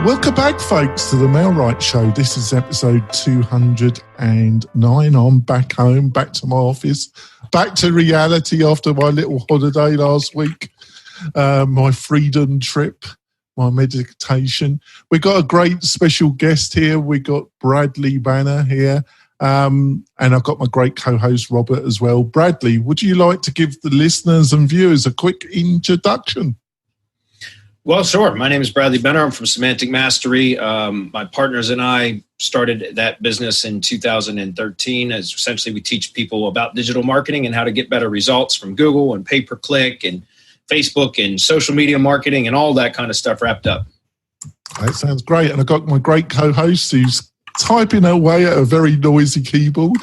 Welcome back, folks, to the Mailwright Show. This is episode 209. I'm back home, back to my office, back to reality after my little holiday last week, my freedom trip, my meditation. We've got a great special guest here. We've got Bradley Banner here, and I've got my great co-host, Robert, as well. Bradley, would you like to give the listeners and viewers a quick introduction? Well, sure. My name is Bradley Benner. I'm from Semantic Mastery. My partners and I started that business in 2013. As essentially we teach people about digital marketing and how to get better results from Google and pay-per-click and Facebook and social media marketing and all that kind of stuff wrapped up. That sounds great. And I've got my great co-host who's typing away at a very noisy keyboard.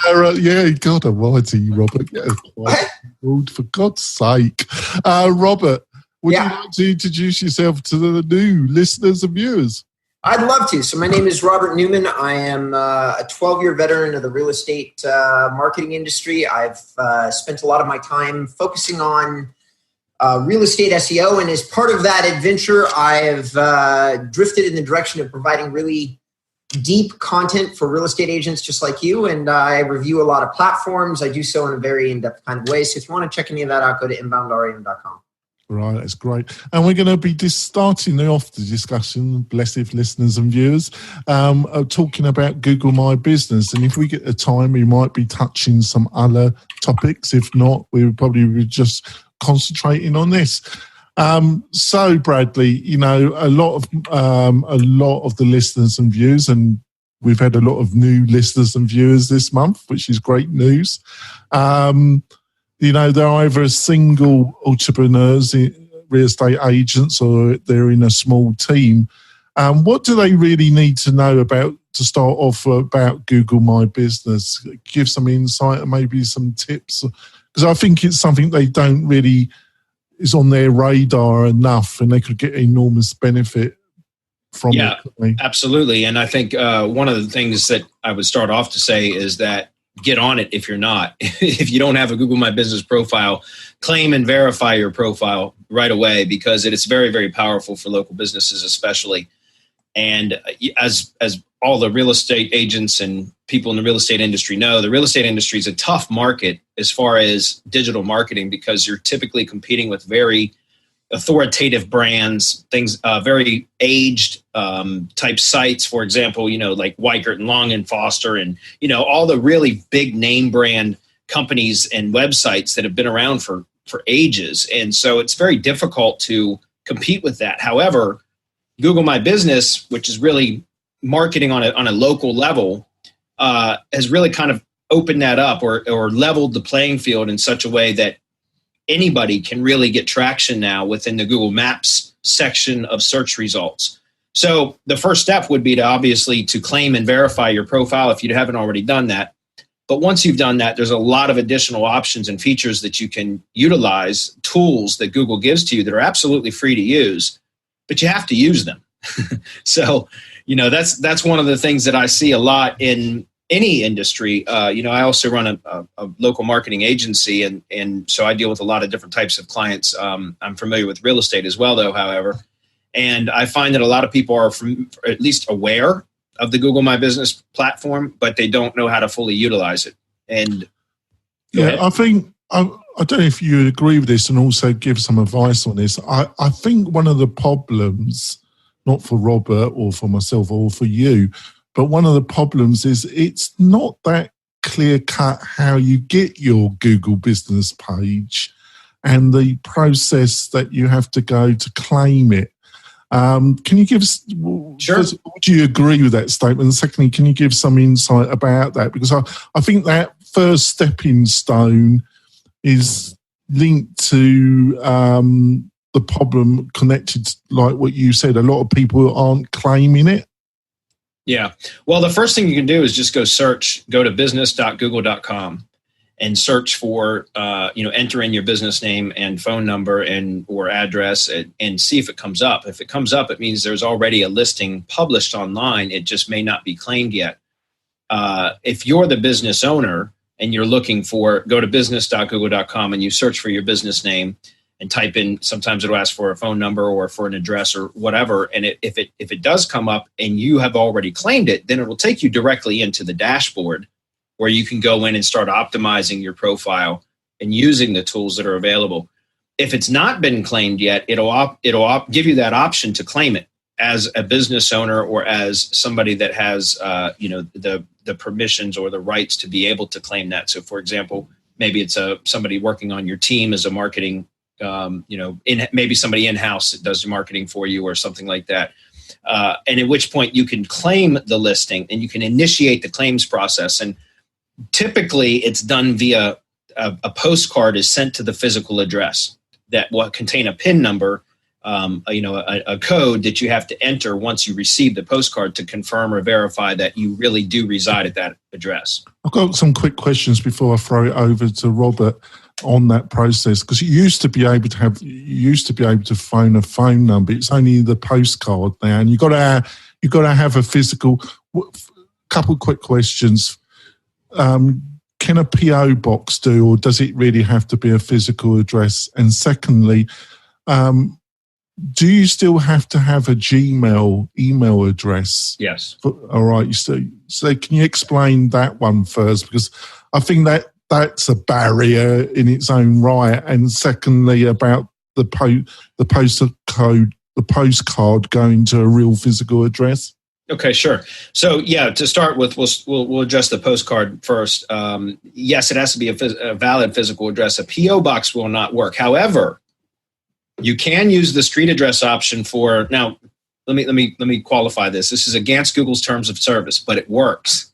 Yeah, God almighty, Robert. Get a quiet keyboard, for God's sake. Robert, would you like to introduce yourself to the new listeners and viewers? I'd love to. So my name is Robert Newman. I am a 12-year veteran of the real estate marketing industry. I've spent a lot of my time focusing on real estate SEO. And as part of that adventure, I have drifted in the direction of providing really deep content for real estate agents just like you. And I review a lot of platforms. I do so in a very in-depth kind of way. So if you want to check any of that out, go to inboundrem.com. Right, that's great. And we're going to be starting off the discussion, blessed listeners and viewers, talking about Google My Business. And if we get the time, we might be touching some other topics. If not, we would probably be just concentrating on this. So, Bradley, you know, a lot of the listeners and viewers, and we've had a lot of new listeners and viewers this month, which is great news. You know, they're either single entrepreneurs, real estate agents, or they're in a small team. What do they really need to know to start off about Google My Business? Give some insight and maybe some tips. Because I think it's something they don't really is on their radar enough, and they could get enormous benefit from it. Yeah, absolutely. And I think one of the things that I would start off to say is that get on it if you're not. If you don't have a Google My Business profile, claim and verify your profile right away, because it is very, very powerful for local businesses especially. And as all the real estate agents and people in the real estate industry know, the real estate industry is a tough market as far as digital marketing, because you're typically competing with very authoritative brands, things, very aged type sites, for example, you know, like Weichert and Long and Foster, and, you know, all the really big name brand companies and websites that have been around for ages. And so it's very difficult to compete with that. However, Google My Business, which is really marketing on a local level, has really kind of opened that up or leveled the playing field in such a way that anybody can really get traction now within the Google Maps section of search results. So the first step would be to claim and verify your profile if you haven't already done that. But once you've done that, there's a lot of additional options and features that you can utilize, tools that Google gives to you that are absolutely free to use, but you have to use them. So, you know, that's one of the things that I see a lot in any industry. You know, I also run a local marketing agency, and so I deal with a lot of different types of clients. I'm familiar with real estate as well, though, however. And I find that a lot of people are at least aware of the Google My Business platform, but they don't know how to fully utilize it. And I think, I don't know if you agree with this and also give some advice on this. I think one of the problems, not for Robert or for myself or for you, but one of the problems is it's not that clear cut how you get your Google business page and the process that you have to go to claim it. Can you give us, sure. Do you agree with that statement? And secondly, can you give some insight about that? Because I think that first stepping stone is linked to the problem connected, like what you said, a lot of people aren't claiming it. Yeah. Well, the first thing you can do is just go to business.google.com and search for, enter in your business name and phone number or address and see if it comes up. If it comes up, it means there's already a listing published online. It just may not be claimed yet. If you're the business owner and you're looking go to business.google.com and you search for your business name, and type in, sometimes it'll ask for a phone number or for an address or whatever. And if it does come up and you have already claimed it, then it will take you directly into the dashboard where you can go in and start optimizing your profile and using the tools that are available. If it's not been claimed yet, it'll give you that option to claim it as a business owner or as somebody that has the permissions or the rights to be able to claim that. So, for example, maybe it's somebody working on your team as a marketing, maybe somebody in-house that does the marketing for you or something like that. And at which point you can claim the listing and you can initiate the claims process. And typically it's done via a postcard is sent to the physical address that will contain a PIN number, a code that you have to enter once you receive the postcard to confirm or verify that you really do reside at that address. I've got some quick questions before I throw it over to Robert on that process, because you used to be able to phone a phone number. It's only the postcard now, and you got to have a physical. Couple of quick questions. Can a PO box do, or does it really have to be a physical address? And secondly, do you still have to have a Gmail email address? Yes. All right. So can you explain that one first? Because I think that's a barrier in its own right. And secondly, about the postcard going to a real physical address. Okay, sure. So yeah, to start with, we'll address the postcard first. Yes, it has to be a valid physical address. A PO box will not work. However, you can use the street address option for. Now, let me qualify this. This is against Google's terms of service, but it works.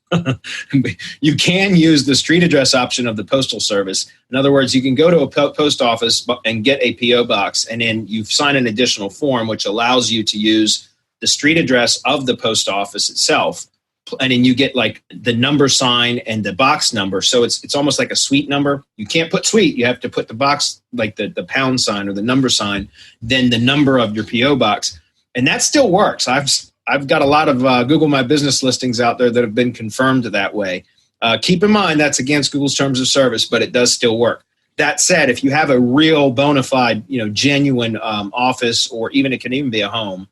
You can use the street address option of the Postal Service. In other words, you can go to a post office and get a PO box, and then you sign an additional form which allows you to use the street address of the post office itself, and then you get like the number sign and the box number. So it's almost like a suite number. You can't put suite. You have to put the box, like the pound sign or the number sign, then the number of your PO box, and that still works. I've got a lot of Google My Business listings out there that have been confirmed that way. Keep in mind that's against Google's terms of service, but it does still work. That said, if you have a real bona fide, genuine office, or even it can even be a home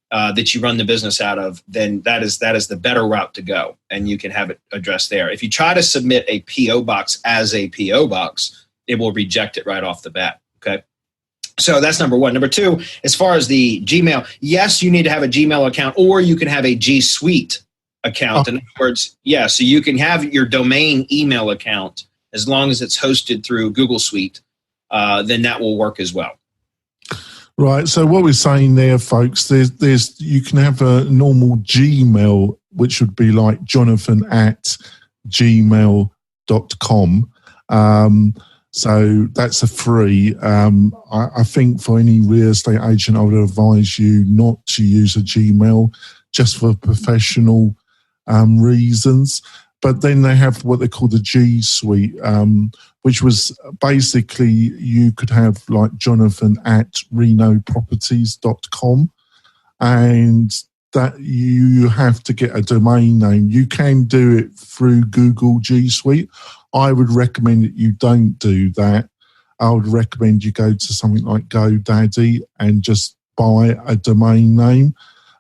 that you run the business out of, then that is the better route to go, and you can have it addressed there. If you try to submit a PO box as a PO box, it will reject it right off the bat. Okay, so that's number one. Number two, as far as the Gmail, yes, you need to have a Gmail account, or you can have a G Suite account. In other words, so you can have your domain email account as long as it's hosted through Google Suite. Then that will work as well. Right. So what we're saying there, folks, there's you can have a normal Gmail, which would be like jonathan@gmail.com. So that's a free. I think for any real estate agent, I would advise you not to use a Gmail just for professional reasons. But then they have what they call the G Suite, which was basically you could have like jonathan@renoproperties.com, and that you have to get a domain name. You can do it through Google G Suite. I would recommend that you don't do that. I would recommend you go to something like GoDaddy and just buy a domain name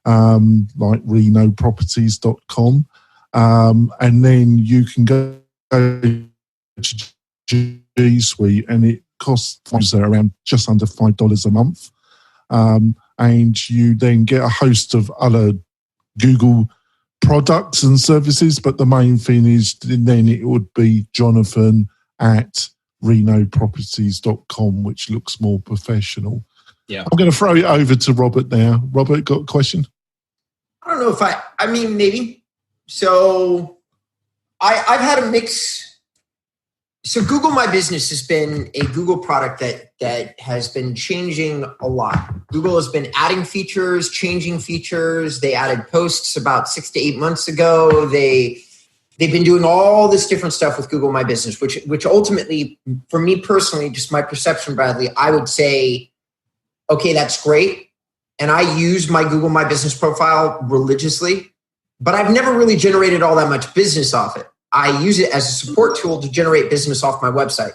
like renoproperties.com. And then you can go to G Suite, and it costs around just under $5 a month. And you then get a host of other Google products and services, but the main thing is then it would be jonathan@renoproperties.com, which looks more professional. Yeah. I'm going to throw it over to Robert now. Robert, got a question? I don't know if I mean, maybe. So I've had a mix. So Google My Business has been a Google product that has been changing a lot. Google has been adding features, changing features. They added posts about 6 to 8 months ago. They've been doing all this different stuff with Google My Business, which ultimately, for me personally, just my perception, Bradley, I would say, okay, that's great. And I use my Google My Business profile religiously, but I've never really generated all that much business off it. I use it as a support tool to generate business off my website.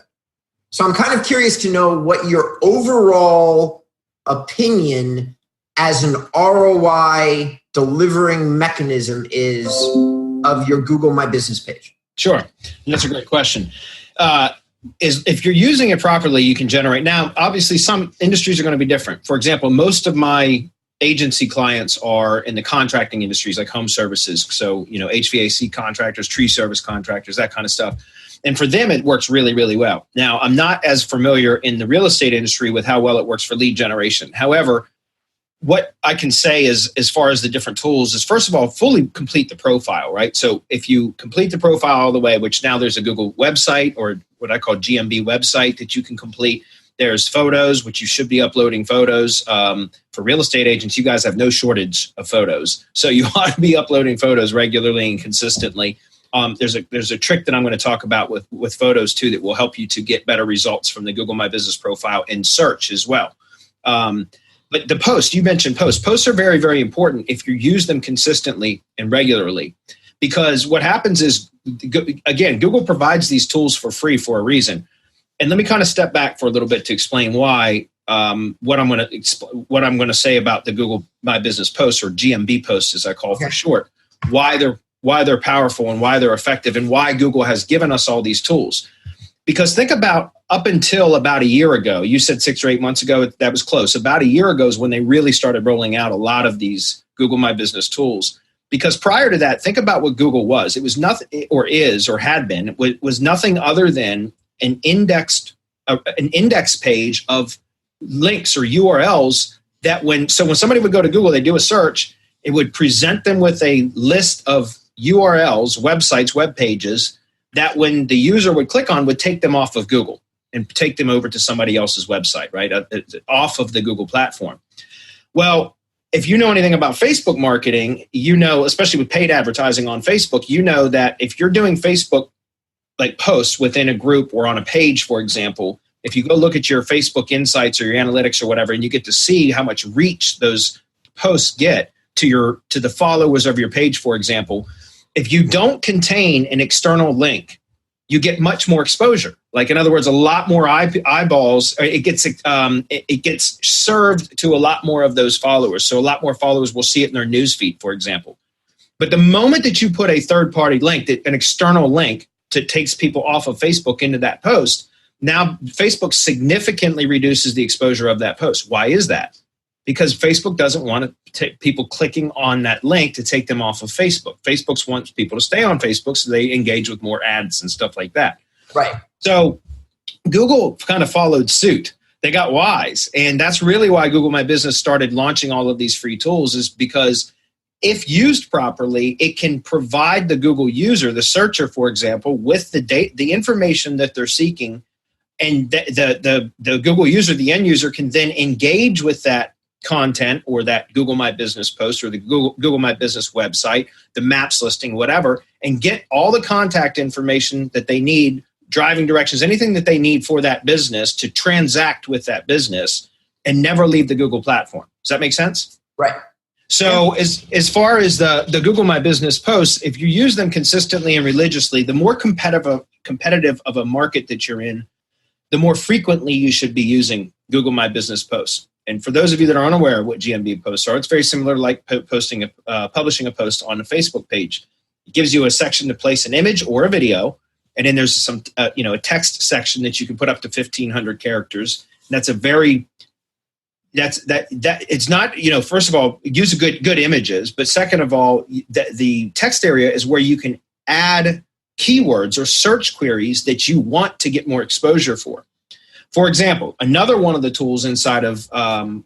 So I'm kind of curious to know what your overall opinion as an ROI delivering mechanism is of your Google My Business page. Sure. That's a great question. Is if you're using it properly, you can generate. Now, obviously, some industries are going to be different. For example, most of my agency clients are in the contracting industries like home services. So, HVAC contractors, tree service contractors, that kind of stuff. And for them, it works really, really well. Now, I'm not as familiar in the real estate industry with how well it works for lead generation. However, what I can say is, as far as the different tools, is first of all, fully complete the profile, right? So if you complete the profile all the way, which now there's a Google website or what I call GMB website that you can complete. There's photos, which you should be uploading photos. For real estate agents, you guys have no shortage of photos. So you ought to be uploading photos regularly and consistently. There's a trick that I'm going to talk about with photos too that will help you to get better results from the Google My Business profile in search as well. But the post, you mentioned posts. Posts are very, very important if you use them consistently and regularly. Because what happens is, again, Google provides these tools for free for a reason. And let me kind of step back for a little bit to explain why, what I'm going to say about the Google My Business posts, or GMB posts as I call for short, why they're powerful and why they're effective and why Google has given us all these tools. Because think about up until about a year ago, you said 6 or 8 months ago, that was close. About a year ago is when they really started rolling out a lot of these Google My Business tools. Because prior to that, think about what Google was. It was nothing, or is, or had been, it was nothing other than an index page of links or URLs that when somebody would go to Google, they do a search, it would present them with a list of URLs, websites, web pages, that when the user would click on would take them off of Google and take them over to somebody else's website, right? Off of the Google platform. Well, if you know anything about Facebook marketing, especially with paid advertising on Facebook, that if you're doing Facebook like posts within a group or on a page, for example, if you go look at your Facebook insights or your analytics or whatever, and you get to see how much reach those posts get to the followers of your page, for example, if you don't contain an external link, you get much more exposure. Like, in other words, a lot more eyeballs. It gets served to a lot more of those followers. So a lot more followers will see it in their newsfeed, for example. But the moment that you put a third-party link, an external link that takes people off of Facebook into that post, now Facebook significantly reduces the exposure of that post. Why is that? Because Facebook doesn't want to take people clicking on that link to take them off of Facebook. Facebook wants people to stay on Facebook so they engage with more ads and stuff like that. Right. So Google kind of followed suit. They got wise. And that's really why Google My Business started launching all of these free tools, is because if used properly, it can provide the Google user, the searcher, for example, with the information that they're seeking. And the Google user, the end user, can then engage with that content or that Google My Business post or the Google My Business website, the maps listing, whatever, and get all the contact information that they need, driving directions, anything that they need for that business to transact with that business and never leave the Google platform. Does that make sense? Right. So as far as the Google My Business posts, if you use them consistently and religiously, the more competitive of a market that you're in, the more frequently you should be using Google My Business posts. And for those of you that are unaware of what GMB posts are, it's very similar like publishing a post on a Facebook page. It gives you a section to place an image or a video, and then there's some a text section that you can put up to 1,500 characters. And that's it's not, first of all, use good images, but second of all, the text area is where you can add keywords or search queries that you want to get more exposure for. For example, another one of the tools inside of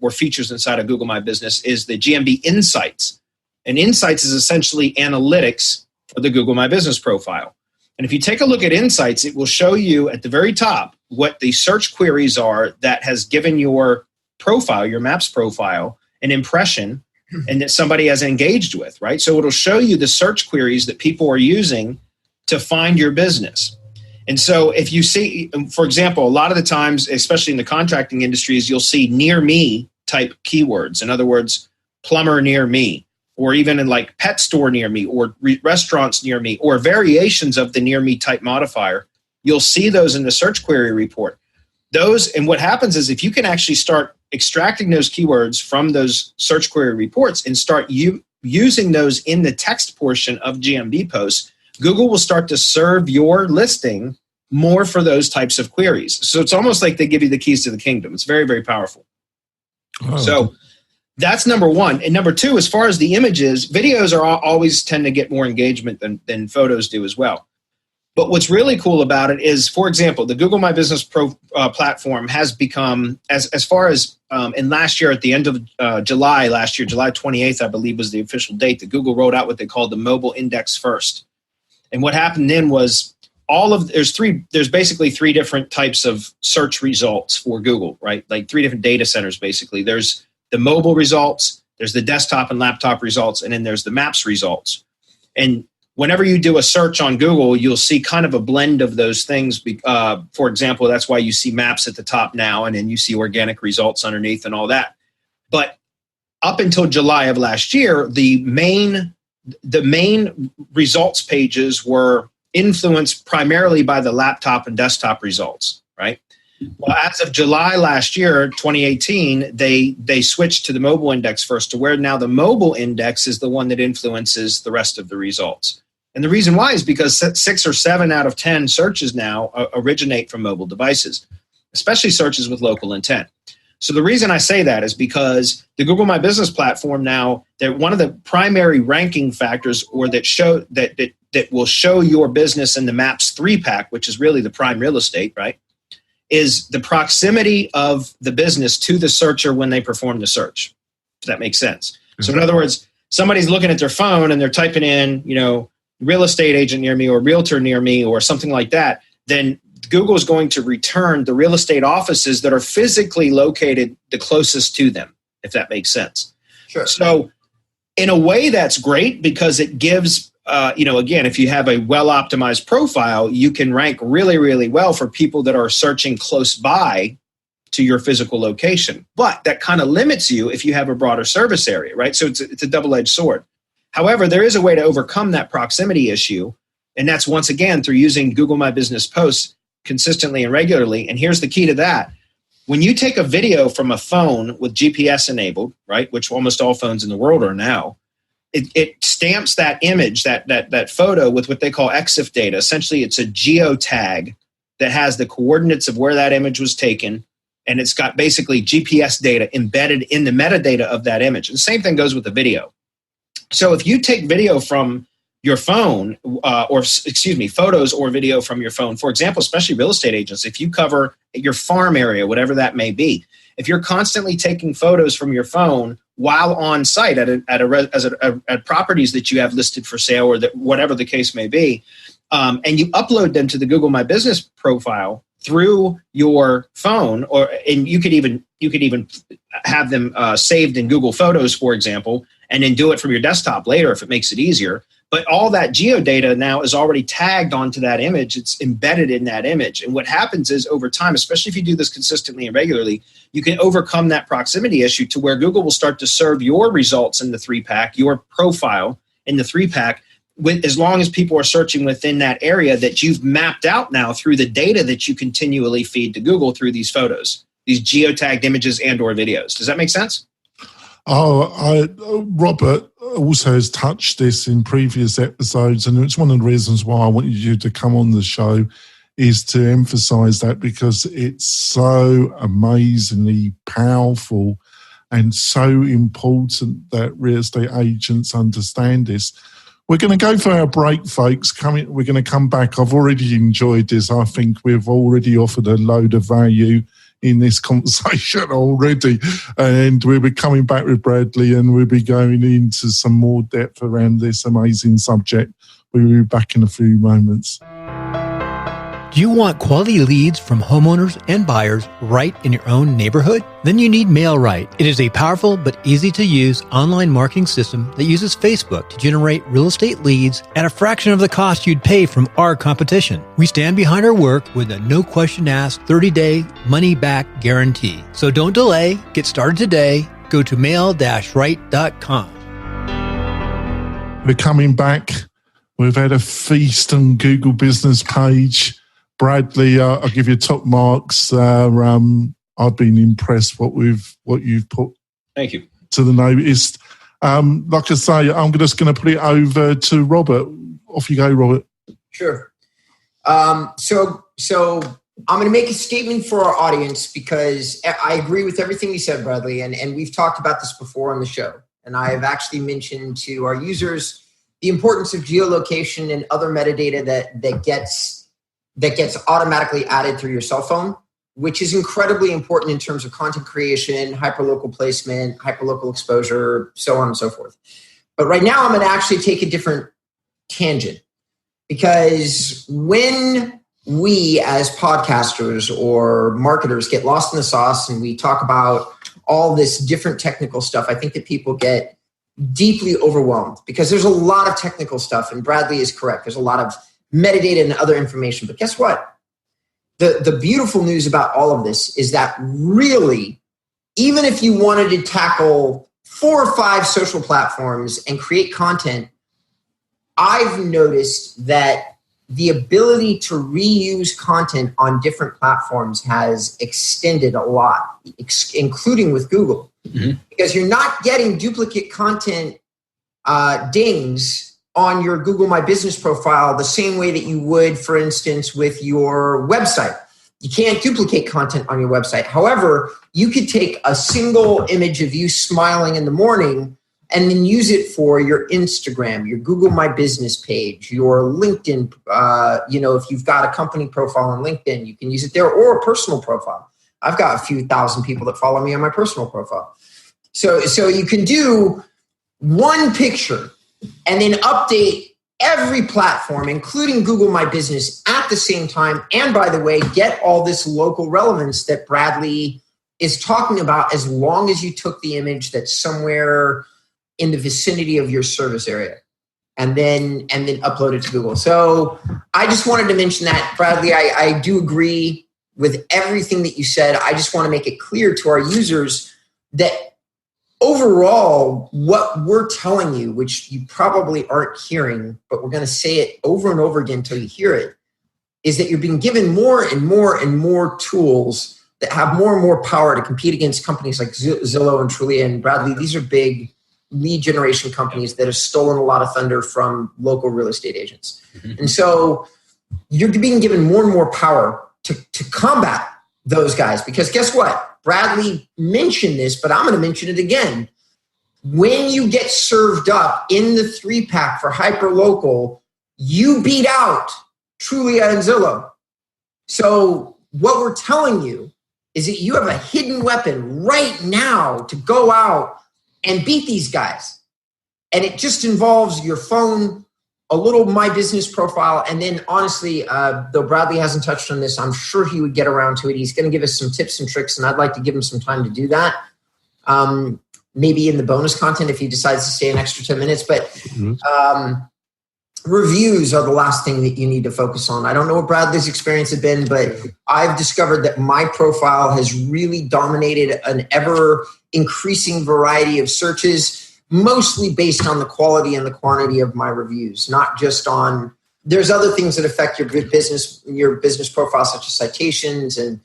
or features inside of Google My Business is the GMB Insights. And Insights is essentially analytics for the Google My Business profile. And if you take a look at Insights, it will show you at the very top what the search queries are that has given your profile, your Maps profile, an impression and that somebody has engaged with, right? So it'll show you the search queries that people are using to find your business. And so if you see, for example, a lot of the times, especially in the contracting industries, you'll see near me type keywords. In other words, plumber near me, or even in like pet store near me, or restaurants near me, or variations of the near me type modifier. You'll see those in the search query report. those, and what happens is if you can actually start extracting those keywords from those search query reports and start using those in the text portion of GMB posts, Google will start to serve your listing more for those types of queries. So it's almost like they give you the keys to the kingdom. It's very, very powerful. Oh. So that's number one. And number two, as far as the images, videos are always tend to get more engagement than photos do as well. But what's really cool about it is, for example, the Google My Business Pro platform has become, as far as in last year, at the end of July last year, July 28th, I believe was the official date, that Google rolled out what they called the mobile index first. And what happened then was there's basically three different types of search results for Google, right? Like three different data centers, basically. There's the mobile results, there's the desktop and laptop results, and then there's the maps results. And whenever you do a search on Google, you'll see kind of a blend of those things. For example, that's why you see maps at the top now, and then you see organic results underneath and all that. But up until July of last year, the main results pages were influenced primarily by the laptop and desktop results, right? Well, as of July last year, 2018, they switched to the mobile index first, to where now the mobile index is the one that influences the rest of the results. And the reason why is because 6 or 7 out of 10 searches now originate from mobile devices, especially searches with local intent. So the reason I say that is because the Google My Business platform now, that one of the primary ranking factors, or that will show your business in the Maps 3-pack, which is really the prime real estate, right, is the proximity of the business to the searcher when they perform the search, if that makes sense. Mm-hmm. So in other words, somebody's looking at their phone and they're typing in, real estate agent near me or realtor near me or something like that, then Google is going to return the real estate offices that are physically located the closest to them, if that makes sense. Sure. So in a way, that's great because it gives, again, if you have a well-optimized profile, you can rank really, really well for people that are searching close by to your physical location. But that kind of limits you if you have a broader service area, right? So it's a double-edged sword. However, there is a way to overcome that proximity issue, and that's once again through using Google My Business posts consistently and regularly. And here's the key to that. When you take a video from a phone with GPS enabled, right, which almost all phones in the world are now, it stamps that image, that photo with what they call EXIF data. Essentially, it's a geotag that has the coordinates of where that image was taken, and it's got basically GPS data embedded in the metadata of that image. And the same thing goes with the video. So if you take video from your phone, photos or video from your phone, for example, especially real estate agents, if you cover your farm area, whatever that may be, if you're constantly taking photos from your phone while on site at properties that you have listed for sale or that whatever the case may be, and you upload them to the Google My Business profile through your phone, and you could even have them saved in Google Photos, for example, and then do it from your desktop later if it makes it easier. But all that geodata now is already tagged onto that image. It's embedded in that image. And what happens is over time, especially if you do this consistently and regularly, you can overcome that proximity issue to where Google will start to serve your results in the 3-pack, your profile in the 3-pack, as long as people are searching within that area that you've mapped out now through the data that you continually feed to Google through these photos, these geotagged images and or videos. Does that make sense? Robert also has touched this in previous episodes, and it's one of the reasons why I wanted you to come on the show, is to emphasize that because it's so amazingly powerful and so important that real estate agents understand this. We're going to go for our break, folks. We're going to come back. I've already enjoyed this. I think we've already offered a load of value in this conversation already. And we'll be coming back with Bradley and we'll be going into some more depth around this amazing subject. We'll be back in a few moments. Do you want quality leads from homeowners and buyers right in your own neighborhood? Then you need MailRight. It is a powerful but easy-to-use online marketing system that uses Facebook to generate real estate leads at a fraction of the cost you'd pay from our competition. We stand behind our work with a no-question-asked 30-day money-back guarantee. So don't delay. Get started today. Go to mail-right.com. We're coming back. We've had a feast on Google Business page. Bradley, I'll give you top marks. I've been impressed what you've put. Thank you. To the notice. Like I say, I'm just going to put it over to Robert. Off you go, Robert. Sure. So I'm going to make a statement for our audience because I agree with everything you said, Bradley, and we've talked about this before on the show. And I have actually mentioned to our users the importance of geolocation and other metadata that gets automatically added through your cell phone, which is incredibly important in terms of content creation, hyperlocal placement, hyperlocal exposure, so on and so forth. But right now I'm going to actually take a different tangent, because when we as podcasters or marketers get lost in the sauce and we talk about all this different technical stuff, I think that people get deeply overwhelmed because there's a lot of technical stuff, and Bradley is correct. There's a lot of metadata and other information. But guess what? The beautiful news about all of this is that really, even if you wanted to tackle 4 or 5 social platforms and create content, I've noticed that the ability to reuse content on different platforms has extended a lot, including with Google, because you're not getting duplicate content dings on your Google My Business profile the same way that you would, for instance, with your website. You can't duplicate content on your website. However, you could take a single image of you smiling in the morning and then use it for your Instagram, your Google My Business page, your LinkedIn. If you've got a company profile on LinkedIn, you can use it there, or a personal profile. I've got a few thousand people that follow me on my personal profile. So you can do one picture and then update every platform, including Google My Business, at the same time. And by the way, get all this local relevance that Bradley is talking about, as long as you took the image that's somewhere in the vicinity of your service area and then upload it to Google. So I just wanted to mention that, Bradley. I do agree with everything that you said. I just want to make it clear to our users that overall, what we're telling you, which you probably aren't hearing, but we're going to say it over and over again until you hear it, is that you're being given more and more and more tools that have more and more power to compete against companies like Zillow and Trulia. And Bradley, these are big lead generation companies that have stolen a lot of thunder from local real estate agents. And so you're being given more and more power to combat those guys, because guess what? Bradley mentioned this, but I'm going to mention it again. When you get served up in the 3-pack for hyperlocal, you beat out Trulia and Zillow. So what we're telling you is that you have a hidden weapon right now to go out and beat these guys. And it just involves your phone, a little My Business profile, and then honestly, though Bradley hasn't touched on this, I'm sure he would get around to it. He's going to give us some tips and tricks, and I'd like to give him some time to do that. Maybe in the bonus content if he decides to stay an extra 10 minutes. But reviews are the last thing that you need to focus on. I don't know what Bradley's experience has been, but I've discovered that my profile has really dominated an ever increasing variety of searches, mostly based on the quality and the quantity of my reviews, not just on, there's other things that affect your business profile, such as citations and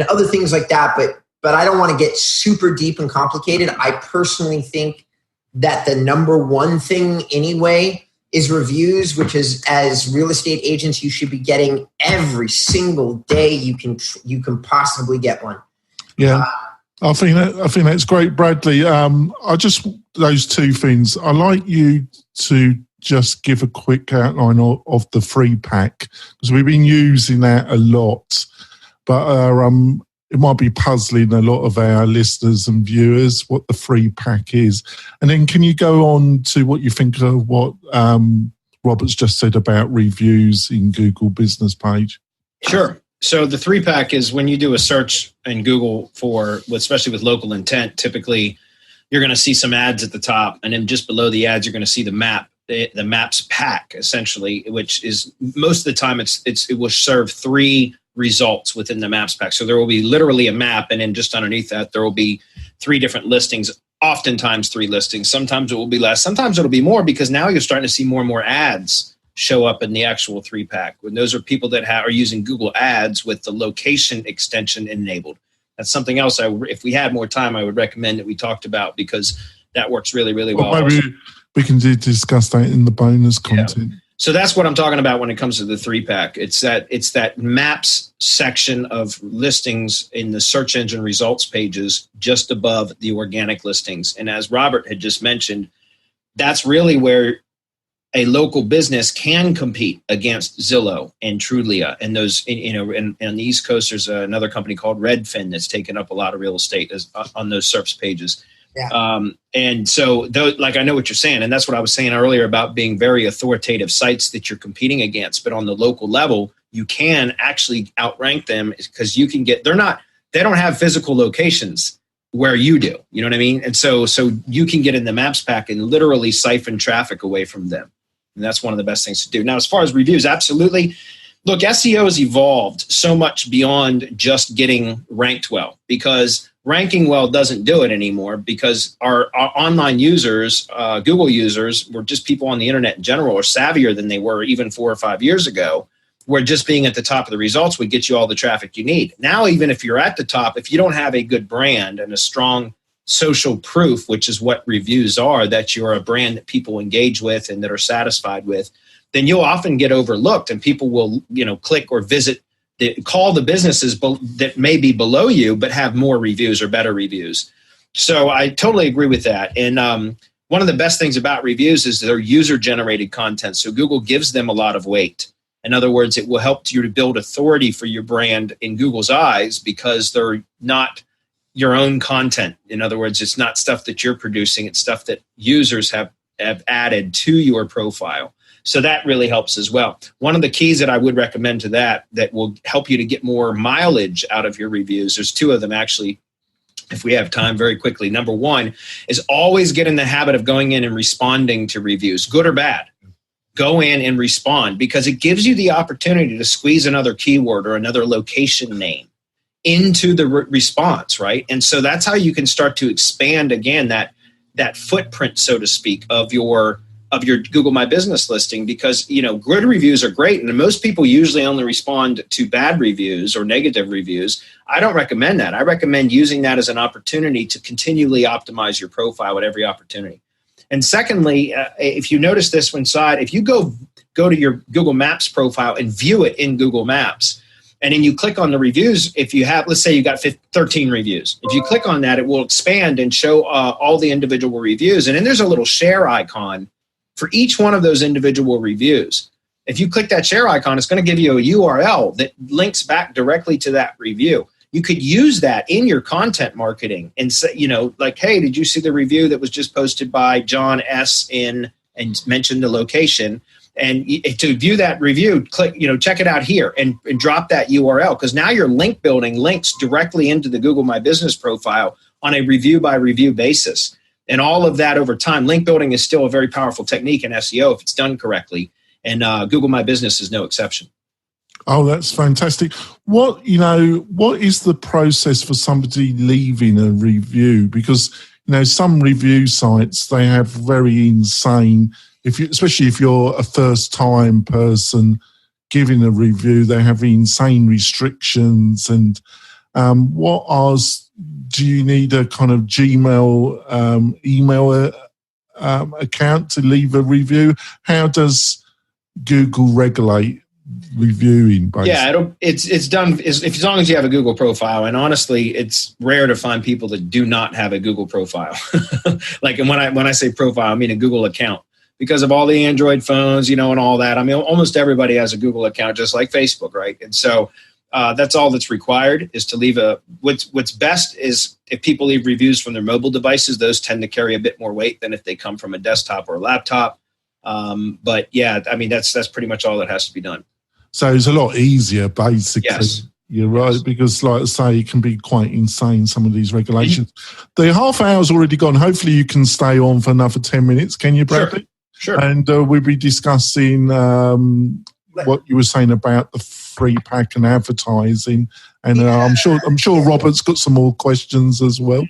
other things like that. But I don't want to get super deep and complicated. I personally think that the number one thing anyway is reviews, which is, as real estate agents, you should be getting every single day you can possibly get one. Yeah. I think that's great, Bradley. I just, those two things. I like you to just give a quick outline of the 3-pack, because we've been using that a lot, but it might be puzzling a lot of our listeners and viewers what the 3-pack is. And then can you go on to what you think of what Robert's just said about reviews in Google business page? Sure. So the 3-pack is when you do a search in Google for, especially with local intent, typically you're going to see some ads at the top, and then just below the ads, you're going to see the map, the maps pack, essentially, which is most of the time it will serve 3 results within the maps pack. So there will be literally a map, and then just underneath that, there will be 3 different listings, oftentimes 3 listings. Sometimes it will be less. Sometimes it'll be more, because now you're starting to see more and more ads show up in the actual 3-pack. When those are people that are using Google Ads with the location extension enabled. That's something else. If we had more time, I would recommend that we talked about, because that works really, really well. Maybe we can discuss that in the bonus content. Yeah. So that's what I'm talking about when it comes to the 3-pack. It's that maps section of listings in the search engine results pages just above the organic listings. And as Robert had just mentioned, that's really where a local business can compete against Zillow and Trulia, and those, and on the East Coast, there's another company called Redfin that's taken up a lot of real estate on those SERPs pages. Yeah. And so, like, I know what you're saying, and that's what I was saying earlier about being very authoritative sites that you're competing against. But on the local level, you can actually outrank them, because you can get, they don't have physical locations where you do. You know what I mean? And so you can get in the maps pack and literally siphon traffic away from them. And that's one of the best things to do. Now, as far as reviews, absolutely. Look, SEO has evolved so much beyond just getting ranked well, because ranking well doesn't do it anymore, because our online users, Google users, were just people on the internet in general, are savvier than they were even 4 or 5 years ago, where just being at the top of the results would get you all the traffic you need. Now, even if you're at the top, if you don't have a good brand and a strong social proof, which is what reviews are, that you're a brand that people engage with and that are satisfied with, then you'll often get overlooked, and people will, click or visit, call the businesses that may be below you but have more reviews or better reviews. So I totally agree with that. And one of the best things about reviews is they're user-generated content. So Google gives them a lot of weight. In other words, it will help you to build authority for your brand in Google's eyes, because they're not your own content. In other words, it's not stuff that you're producing. It's stuff that users have added to your profile. So that really helps as well. One of the keys that I would recommend to that will help you to get more mileage out of your reviews, there's 2 of them actually, if we have time, very quickly. Number 1 is always get in the habit of going in and responding to reviews, good or bad. Go in and respond, because it gives you the opportunity to squeeze another keyword or another location name into the response, right? And so that's how you can start to expand, again, that footprint, so to speak, of your Google My Business listing, because, good reviews are great. And most people usually only respond to bad reviews or negative reviews. I don't recommend that. I recommend using that as an opportunity to continually optimize your profile at every opportunity. And secondly, if you notice this inside, if you go to your Google Maps profile and view it in Google Maps, and then you click on the reviews, if you have, let's say you got 13 reviews. If you click on that, it will expand and show all the individual reviews. And then there's a little share icon for each one of those individual reviews. If you click that share icon, it's going to give you a URL that links back directly to that review. You could use that in your content marketing and say, like, hey, did you see the review that was just posted by John S. and mention the location? And to view that review, click, check it out here and drop that URL, because now you're link building links directly into the Google My Business profile on a review by review basis. And all of that over time, link building is still a very powerful technique in SEO if it's done correctly. And Google My Business is no exception. Oh, that's fantastic. What is the process for somebody leaving a review? Because, some review sites, they have very insane, especially if you're a first-time person giving a review, they have insane restrictions. And do you need a kind of Gmail email account to leave a review? How does Google regulate reviewing? Basically? Yeah, it's done as long as you have a Google profile. And honestly, it's rare to find people that do not have a Google profile. And when I say profile, I mean a Google account, because of all the Android phones, and all that. I mean, almost everybody has a Google account, just like Facebook, right? And so that's all that's required, is to leave what's best is if people leave reviews from their mobile devices. Those tend to carry a bit more weight than if they come from a desktop or a laptop. But yeah, I mean, that's pretty much all that has to be done. So it's a lot easier, basically. Yes. You're right, yes. Because, like I say, it can be quite insane, some of these regulations. The half hour's already gone. Hopefully you can stay on for another 10 minutes. Can you, Bradley? Sure. And we'll be discussing what you were saying about the 3-pack and advertising. And I'm sure Robert's got some more questions as well.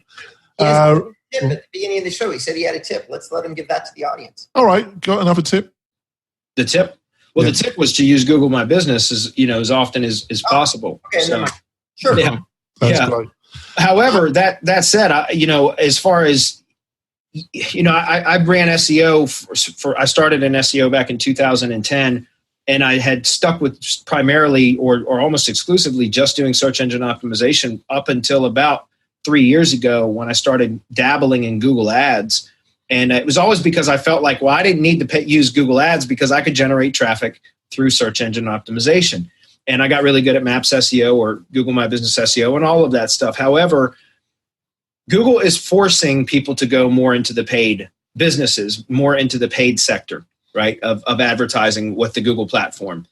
At the beginning of the show, he said he had a tip. Let's let him give that to the audience. All right. Got another tip? The tip? Well, the tip was to use Google My Business as often as possible. Okay, so, sure. Yeah. That's great. However, that said, as far as I ran SEO I started in SEO back in 2010, and I had stuck with primarily or almost exclusively just doing search engine optimization up until about 3 years ago when I started dabbling in Google Ads. And it was always because I felt like, well, I didn't need to use Google Ads because I could generate traffic through search engine optimization. And I got really good at Maps SEO or Google My Business SEO and all of that stuff. However, Google is forcing people to go more into the paid businesses, more into the paid sector, right, of advertising with the Google platform.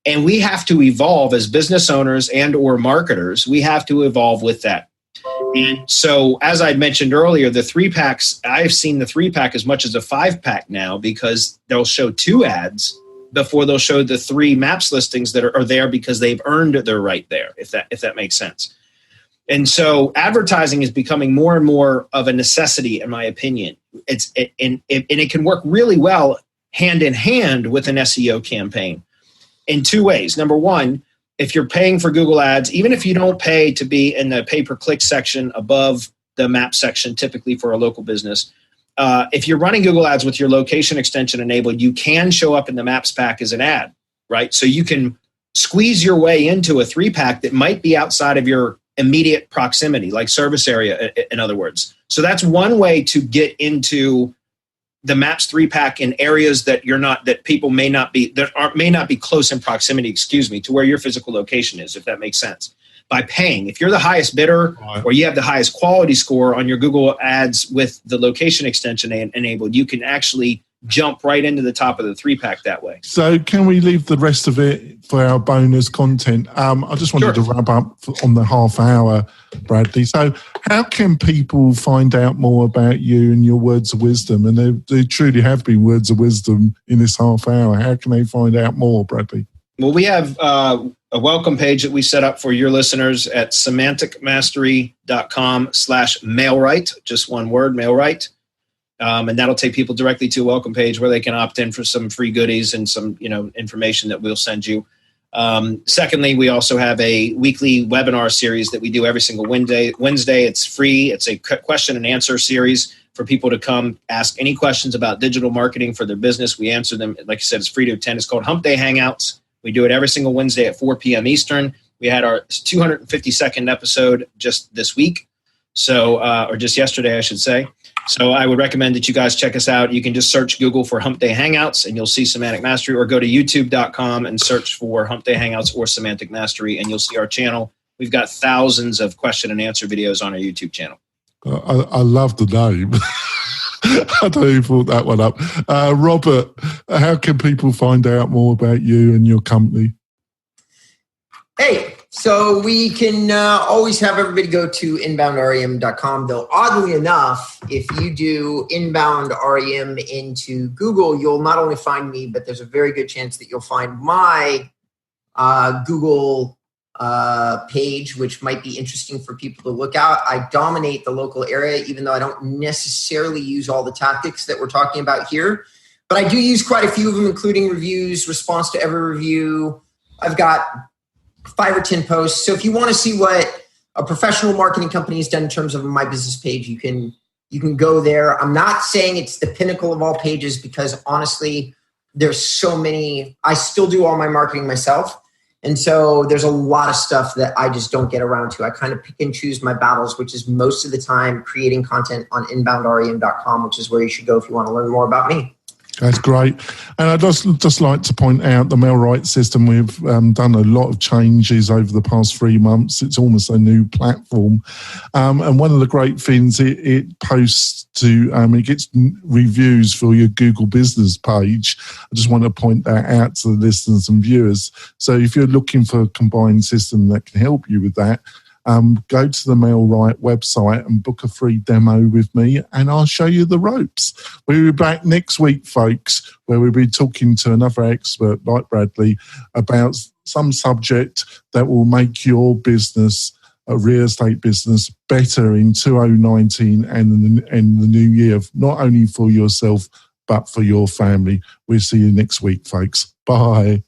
And we have to evolve as business owners and or marketers. We have to evolve with that. And so, as I mentioned earlier, the 3-packs, I've seen the 3-pack as much as a 5-pack now because they'll show 2 ads before they'll show the 3 Maps listings that are there because they've earned their right there, if that makes sense. And so advertising is becoming more and more of a necessity, in my opinion. And it can work really well hand in hand with an SEO campaign in 2 ways. Number one, if you're paying for Google Ads, even if you don't pay to be in the pay-per-click section above the map section, typically for a local business, if you're running Google Ads with your location extension enabled, you can show up in the Maps pack as an ad, right? So you can squeeze your way into a 3-pack that might be outside of your immediate proximity, like service area, in other words. So that's one way to get into the Maps 3-pack in areas that people may not be close in proximity, to where your physical location is, if that makes sense. By paying, if you're the highest bidder or you have the highest quality score on your Google Ads with the location extension enabled, you can actually jump right into the top of the 3-pack that way. So can we leave the rest of it for our bonus content? I just wanted to wrap up on the half hour, Bradley. So how can people find out more about you and your words of wisdom? And they truly have been words of wisdom in this half hour. How can they find out more, Bradley? Well, we have a welcome page that we set up for your listeners at semanticmastery.com/mailright, just one word, mailright. And that'll take people directly to a welcome page where they can opt in for some free goodies and some, information that we'll send you. Secondly, we also have a weekly webinar series that we do every single Wednesday. It's free. It's a question and answer series for people to come ask any questions about digital marketing for their business. We answer them. Like I said, it's free to attend. It's called Hump Day Hangouts. We do it every single Wednesday at 4 p.m. Eastern. We had our 252nd episode just this week. So, or just yesterday, I should say. So I would recommend that you guys check us out. You can just search Google for Hump Day Hangouts and you'll see Semantic Mastery, or go to youtube.com and search for Hump Day Hangouts or Semantic Mastery and you'll see our channel. We've got thousands of question and answer videos on our YouTube channel. I love the name. I don't even thought that one up. Robert, how can people find out more about you and your company? Hey, so we can always have everybody go to inboundrem.com. Though oddly enough, if you do inbound REM into Google, you'll not only find me, but there's a very good chance that you'll find my Google page, which might be interesting for people to look at. I dominate the local area, even though I don't necessarily use all the tactics that we're talking about here. But I do use quite a few of them, including reviews, response to every review. I've got 5 or 10 posts. So if you want to see what a professional marketing company has done in terms of my business page, you can go there. I'm not saying it's the pinnacle of all pages because honestly, there's so many. I still do all my marketing myself. And so there's a lot of stuff that I just don't get around to. I kind of pick and choose my battles, which is most of the time creating content on inboundrem.com, which is where you should go if you want to learn more about me. That's great. And I'd just like to point out the MailRight system. We've done a lot of changes over the past 3 months. It's almost a new platform. And one of the great things, it posts to, it gets reviews for your Google business page. I just want to point that out to the listeners and viewers. So if you're looking for a combined system that can help you with that, go to the MailRight website and book a free demo with me and I'll show you the ropes. We'll be back next week, folks, where we'll be talking to another expert like Bradley about some subject that will make your business, a real estate business, better in 2019 and the new year, not only for yourself, but for your family. We'll see you next week, folks. Bye.